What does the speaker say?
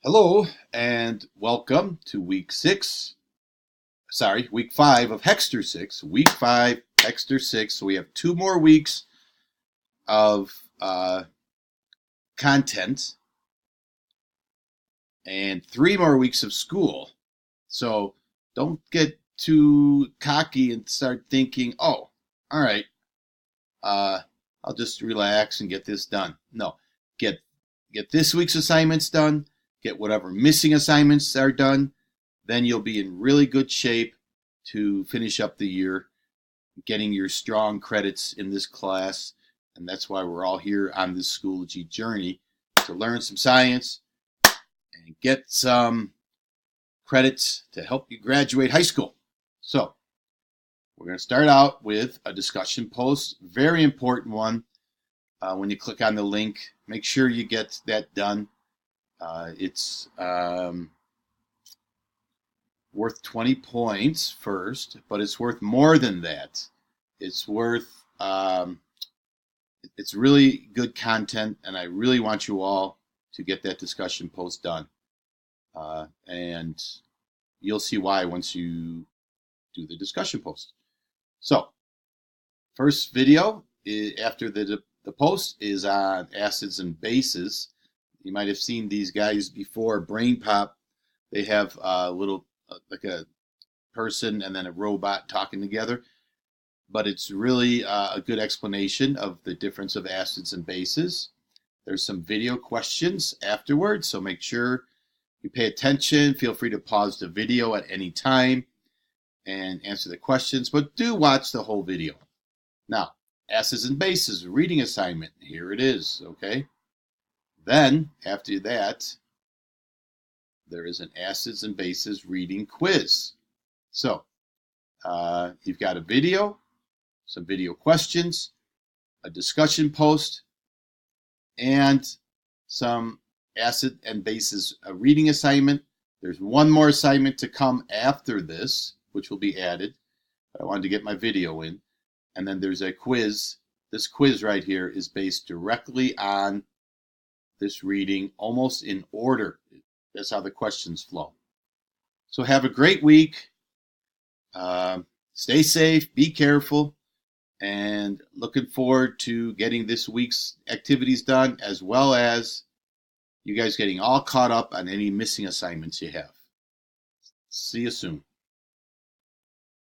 Hello and welcome to week 5 of Hexter 6. Week 5, Hexter 6. So we have 2 more weeks of content and 3 more weeks of school. So don't get too cocky and start thinking, oh, all right, I'll just relax and get this done. No, get this week's assignments done. Get whatever missing assignments are done. Then you'll be in really good shape to finish up the year, getting your strong credits in this class. And that's why we're all here on this Schoology journey to learn some science and get some credits to help you graduate high school. So we're going to start out with a discussion post, very important one. When you click on the link, make sure you get that done. It's worth 20 points first, but it's worth more than that. It's worth, it's really good content, and I really want you all to get that discussion post done. And you'll see why once you do the discussion post. So, first video after the post is on acids and bases. You might have seen these guys before, Brain Pop. They have a little, like a person and then a robot talking together. But it's really a good explanation of the difference of acids and bases. There's some video questions afterwards, so make sure you pay attention. Feel free to pause the video at any time and answer the questions, but do watch the whole video. Now, acids and bases, reading assignment. Here it is, okay? Then, after that, there is an acids and bases reading quiz. So, you've got a video, some video questions, a discussion post, and some acid and bases reading assignment. There's one more assignment to come after this, which will be added. I wanted to get my video in. And then there's a quiz. This quiz right here is based directly on this reading, almost in order. That's how the questions flow. So have a great week. Stay safe, be careful, and looking forward to getting this week's activities done, as well as you guys getting all caught up on any missing assignments you have. See you soon.